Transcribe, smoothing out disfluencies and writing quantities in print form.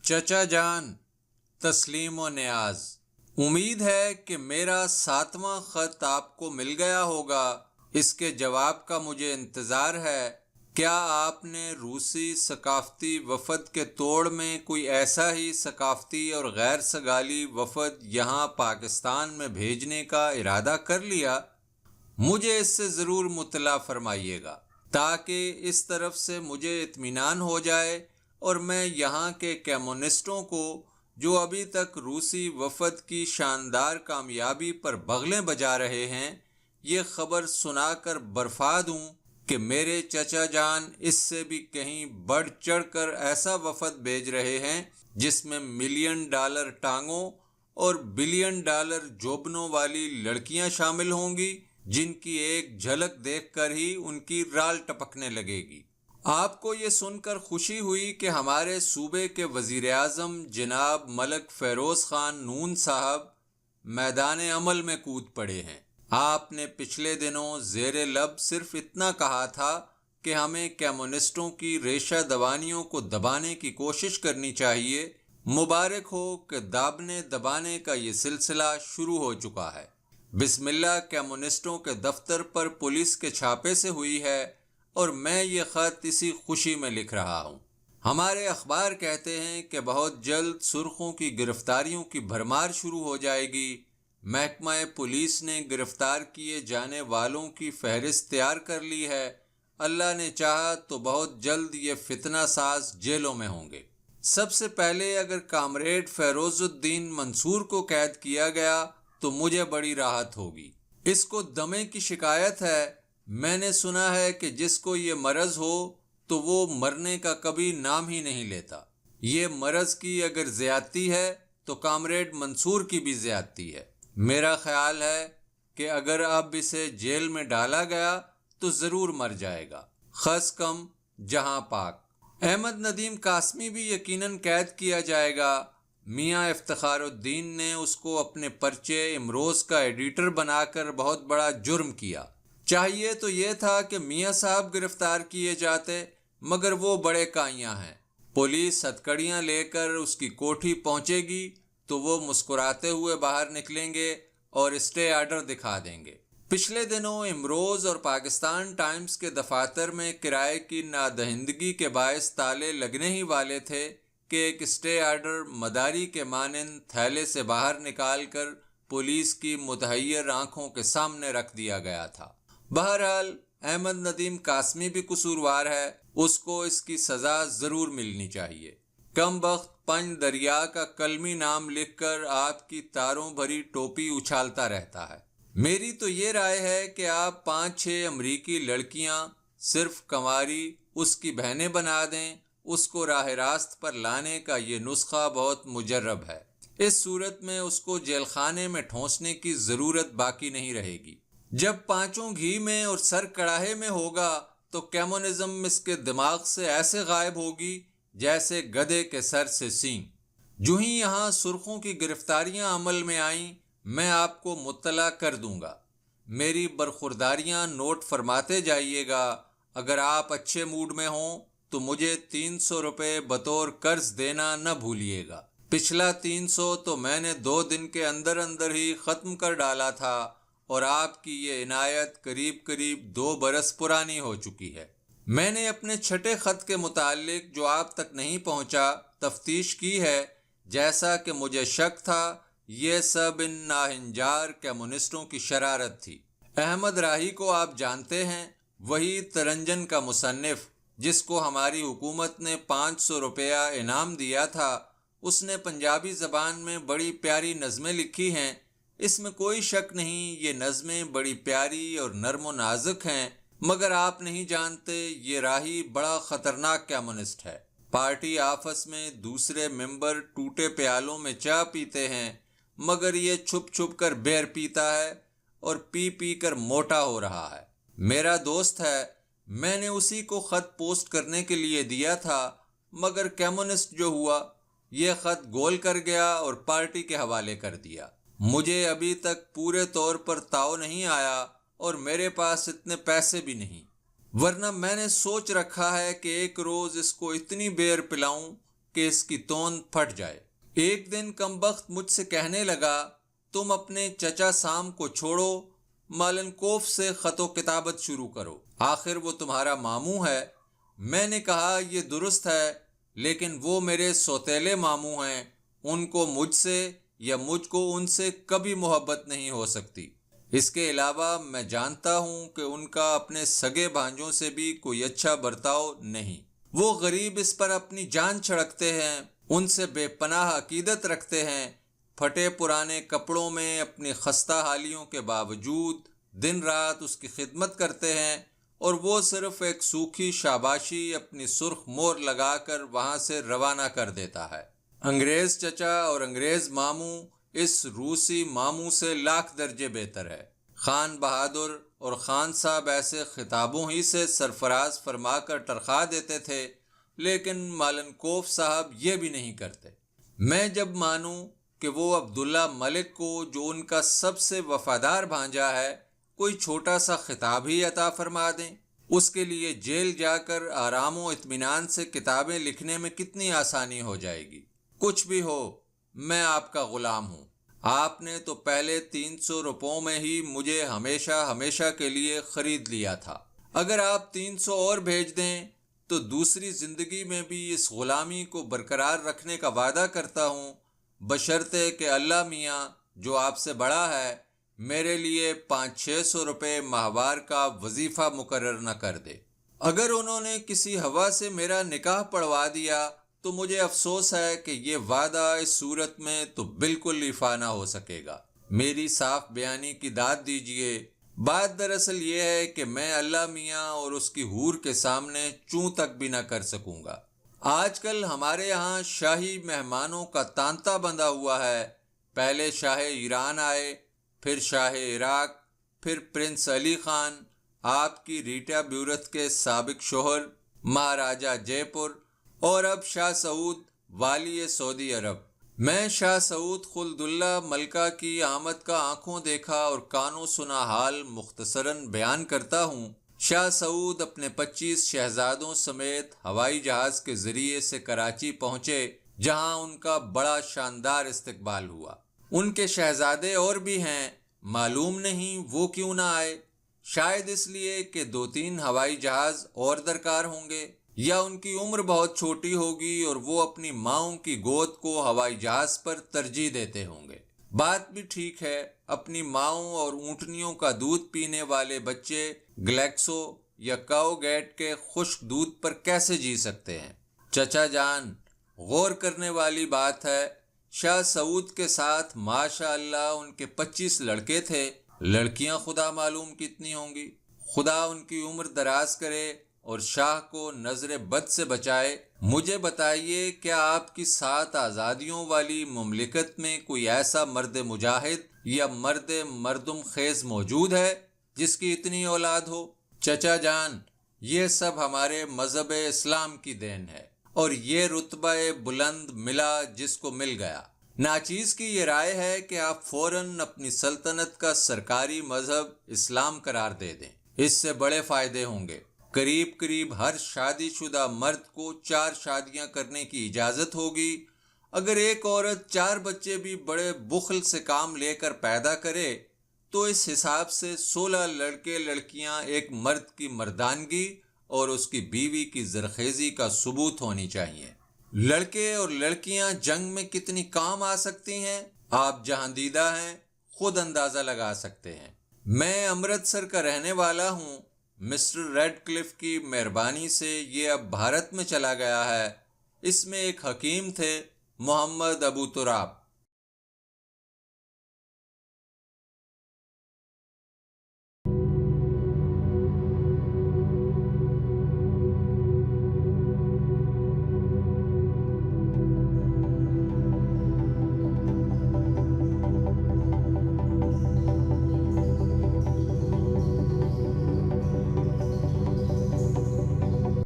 چچا جان، تسلیم و نیاز، امید ہے کہ میرا 7واں خط آپ کو مل گیا ہوگا۔ اس کے جواب کا مجھے انتظار ہے۔ کیا آپ نے روسی ثقافتی وفد کے توڑ میں کوئی ایسا ہی ثقافتی اور غیر سگالی وفد یہاں پاکستان میں بھیجنے کا ارادہ کر لیا؟ مجھے اس سے ضرور مطلع فرمائیے گا تاکہ اس طرف سے مجھے اطمینان ہو جائے اور میں یہاں کے کمیونسٹوں کو جو ابھی تک روسی وفد کی شاندار کامیابی پر بغلیں بجا رہے ہیں یہ خبر سنا کر برفا دوں کہ میرے چچا جان اس سے بھی کہیں بڑھ چڑھ کر ایسا وفد بھیج رہے ہیں جس میں $1,000,000 ٹانگوں اور $1,000,000,000 جوبنوں والی لڑکیاں شامل ہوں گی جن کی ایک جھلک دیکھ کر ہی ان کی رال ٹپکنے لگے گی۔ آپ کو یہ سن کر خوشی ہوئی کہ ہمارے صوبے کے وزیر اعظم جناب ملک فیروز خان نون صاحب میدان عمل میں کود پڑے ہیں۔ آپ نے پچھلے دنوں زیر لب صرف اتنا کہا تھا کہ ہمیں کمیونسٹوں کی ریشہ دوانیوں کو دبانے کی کوشش کرنی چاہیے۔ مبارک ہو کہ دابنے دبانے کا یہ سلسلہ شروع ہو چکا ہے۔ بسم اللہ کمیونسٹوں کے دفتر پر پولیس کے چھاپے سے ہوئی ہے اور میں یہ خط اسی خوشی میں لکھ رہا ہوں۔ ہمارے اخبار کہتے ہیں کہ بہت جلد سرخوں کی گرفتاریوں کی بھرمار شروع ہو جائے گی۔ محکمہ پولیس نے گرفتار کیے جانے والوں کی فہرست تیار کر لی ہے۔ اللہ نے چاہا تو بہت جلد یہ فتنہ ساز جیلوں میں ہوں گے۔ سب سے پہلے اگر کامریڈ فیروز الدین منصور کو قید کیا گیا تو مجھے بڑی راحت ہوگی۔ اس کو دمے کی شکایت ہے۔ میں نے سنا ہے کہ جس کو یہ مرض ہو تو وہ مرنے کا کبھی نام ہی نہیں لیتا۔ یہ مرض کی اگر زیادتی ہے تو کامریڈ منصور کی بھی زیادتی ہے۔ میرا خیال ہے کہ اگر اب اسے جیل میں ڈالا گیا تو ضرور مر جائے گا۔ خس کم جہاں پاک۔ احمد ندیم قاسمی بھی یقیناً قید کیا جائے گا۔ میاں افتخار الدین نے اس کو اپنے پرچے امروز کا ایڈیٹر بنا کر بہت بڑا جرم کیا۔ چاہیے تو یہ تھا کہ میاں صاحب گرفتار کیے جاتے مگر وہ بڑے کائیاں ہیں۔ پولیس ہتھکڑیاں لے کر اس کی کوٹھی پہنچے گی تو وہ مسکراتے ہوئے باہر نکلیں گے اور اسٹے آرڈر دکھا دیں گے۔ پچھلے دنوں امروز اور پاکستان ٹائمز کے دفاتر میں کرائے کی نادہندگی کے باعث تالے لگنے ہی والے تھے کہ ایک اسٹے آرڈر مداری کے مانند تھیلے سے باہر نکال کر پولیس کی متحیر آنکھوں کے سامنے رکھ دیا گیا تھا۔ بہرحال احمد ندیم قاسمی بھی قصوروار ہے، اس کو اس کی سزا ضرور ملنی چاہیے۔ کم بخت پنج دریا کا کلمی نام لکھ کر آپ کی تاروں بھری ٹوپی اچھالتا رہتا ہے۔ میری تو یہ رائے ہے کہ آپ 5-6 امریکی لڑکیاں صرف کنواری اس کی بہنیں بنا دیں۔ اس کو راہ راست پر لانے کا یہ نسخہ بہت مجرب ہے۔ اس صورت میں اس کو جیل خانے میں ٹھونسنے کی ضرورت باقی نہیں رہے گی۔ جب پانچوں گھی میں اور سر کڑاہے میں ہوگا تو کمیونزم اس کے دماغ سے ایسے غائب ہوگی جیسے گدھے کے سر سے سینگ۔ جو ہی یہاں سرخوں کی گرفتاریاں عمل میں آئیں میں آپ کو مطلع کر دوں گا۔ میری برخورداریاں نوٹ فرماتے جائیے گا۔ اگر آپ اچھے موڈ میں ہوں تو مجھے 300 روپے بطور قرض دینا نہ بھولیے گا۔ پچھلا 300 تو میں نے 2 دن کے اندر اندر ہی ختم کر ڈالا تھا اور آپ کی یہ عنایت قریب 2 برس پرانی ہو چکی ہے۔ میں نے اپنے چھٹے خط کے متعلق جو آپ تک نہیں پہنچا تفتیش کی ہے۔ جیسا کہ مجھے شک تھا یہ سب ان ناہنجار کمیونسٹوں کی شرارت تھی۔ احمد راہی کو آپ جانتے ہیں، وہی ترنجن کا مصنف جس کو ہماری حکومت نے 500 روپیہ انعام دیا تھا۔ اس نے پنجابی زبان میں بڑی پیاری نظمیں لکھی ہیں۔ اس میں کوئی شک نہیں یہ نظمیں بڑی پیاری اور نرم و نازک ہیں، مگر آپ نہیں جانتے یہ راہی بڑا خطرناک کمیونسٹ ہے۔ پارٹی آفس میں دوسرے ممبر ٹوٹے پیالوں میں چائے پیتے ہیں مگر یہ چھپ چھپ کر بیئر پیتا ہے اور پی کر موٹا ہو رہا ہے۔ میرا دوست ہے، میں نے اسی کو خط پوسٹ کرنے کے لیے دیا تھا مگر کمیونسٹ جو ہوا یہ خط گول کر گیا اور پارٹی کے حوالے کر دیا۔ مجھے ابھی تک پورے طور پر تاؤ نہیں آیا اور میرے پاس اتنے پیسے بھی نہیں، ورنہ میں نے سوچ رکھا ہے کہ ایک روز اس کو اتنی بیئر پلاؤں کہ اس کی توند پھٹ جائے۔ ایک دن کمبخت مجھ سے کہنے لگا، تم اپنے چچا سام کو چھوڑو، مالنکوف سے خط و کتابت شروع کرو، آخر وہ تمہارا ماموں ہے۔ میں نے کہا یہ درست ہے، لیکن وہ میرے سوتیلے ماموں ہیں، ان کو مجھ سے یا مجھ کو ان سے کبھی محبت نہیں ہو سکتی۔ اس کے علاوہ میں جانتا ہوں کہ ان کا اپنے سگے بھانجوں سے بھی کوئی اچھا برتاؤ نہیں۔ وہ غریب اس پر اپنی جان چھڑکتے ہیں، ان سے بے پناہ عقیدت رکھتے ہیں، پھٹے پرانے کپڑوں میں اپنی خستہ حالیوں کے باوجود دن رات اس کی خدمت کرتے ہیں، اور وہ صرف ایک سوکھی شاباشی اپنی سرخ مور لگا کر وہاں سے روانہ کر دیتا ہے۔ انگریز چچا اور انگریز ماموں اس روسی ماموں سے لاکھ درجے بہتر ہے۔ خان بہادر اور خان صاحب ایسے خطابوں ہی سے سرفراز فرما کر ٹرخا دیتے تھے، لیکن مالنکوف صاحب یہ بھی نہیں کرتے۔ میں جب مانوں کہ وہ عبداللہ ملک کو، جو ان کا سب سے وفادار بھانجا ہے، کوئی چھوٹا سا خطاب ہی عطا فرما دیں، اس کے لیے جیل جا کر آرام و اطمینان سے کتابیں لکھنے میں کتنی آسانی ہو جائے گی۔ کچھ بھی ہو، میں آپ کا غلام ہوں۔ آپ نے تو پہلے 300 روپوں میں ہی مجھے ہمیشہ کے لیے خرید لیا تھا۔ اگر آپ 300 اور بھیج دیں تو دوسری زندگی میں بھی اس غلامی کو برقرار رکھنے کا وعدہ کرتا ہوں، بشرطے کہ اللہ میاں جو آپ سے بڑا ہے میرے لیے 500-600 روپے ماہوار کا وظیفہ مقرر نہ کر دے۔ اگر انہوں نے کسی ہوا سے میرا نکاح پڑھوا دیا تو مجھے افسوس ہے کہ یہ وعدہ اس صورت میں تو بالکل ایفا نہ ہو سکے گا۔ میری صاف بیانی کی داد دیجئے۔ بات دراصل یہ ہے کہ میں اللہ میاں اور اس کی حور کے سامنے چوں تک بھی نہ کر سکوں گا۔ آج کل ہمارے ہاں شاہی مہمانوں کا تانتا بندھا ہوا ہے۔ پہلے شاہ ایران آئے، پھر شاہ عراق، پھر پرنس علی خان، آپ کی ریٹا بیورتھ کے سابق شوہر مہاراجہ جے پور، اور اب شاہ سعود والی سعودی عرب۔ میں شاہ سعود خلد اللہ ملکہ کی آمد کا آنکھوں دیکھا اور کانوں سنا حال مختصراً بیان کرتا ہوں۔ شاہ سعود اپنے 25 شہزادوں سمیت ہوائی جہاز کے ذریعے سے کراچی پہنچے، جہاں ان کا بڑا شاندار استقبال ہوا۔ ان کے شہزادے اور بھی ہیں، معلوم نہیں وہ کیوں نہ آئے، شاید اس لیے کہ 2-3 ہوائی جہاز اور درکار ہوں گے، یا ان کی عمر بہت چھوٹی ہوگی اور وہ اپنی ماؤں کی گود کو ہوائی جہاز پر ترجیح دیتے ہوں گے۔ بات بھی ٹھیک ہے، اپنی ماؤں اور اونٹنیوں کا دودھ پینے والے بچے گلیکسو یا کاؤ گیٹ کے خشک دودھ پر کیسے جی سکتے ہیں؟ چچا جان، غور کرنے والی بات ہے، شاہ سعود کے ساتھ ماشاء اللہ ان کے 25 لڑکے تھے، لڑکیاں خدا معلوم کتنی ہوں گی۔ خدا ان کی عمر دراز کرے اور شاہ کو نظر بد سے بچائے۔ مجھے بتائیے، کیا آپ کی 7 آزادیوں والی مملکت میں کوئی ایسا مرد مجاہد یا مرد مردم خیز موجود ہے جس کی اتنی اولاد ہو؟ چچا جان، یہ سب ہمارے مذہب اسلام کی دین ہے، اور یہ رتبہ بلند ملا جس کو مل گیا۔ ناچیز کی یہ رائے ہے کہ آپ فوراً اپنی سلطنت کا سرکاری مذہب اسلام قرار دے دیں، اس سے بڑے فائدے ہوں گے۔ قریب ہر شادی شدہ مرد کو 4 شادیاں کرنے کی اجازت ہوگی۔ اگر ایک عورت 4 بچے بھی بڑے بخل سے کام لے کر پیدا کرے تو اس حساب سے 16 لڑکے لڑکیاں ایک مرد کی مردانگی اور اس کی بیوی کی زرخیزی کا ثبوت ہونی چاہیے۔ لڑکے اور لڑکیاں جنگ میں کتنی کام آ سکتی ہیں، آپ جہاں دیدہ ہیں خود اندازہ لگا سکتے ہیں۔ میں امرتسر کا رہنے والا ہوں۔ مسٹر ریڈ کلف کی مہربانی سے یہ اب بھارت میں چلا گیا ہے۔ اس میں ایک حکیم تھے، محمد ابو تراب۔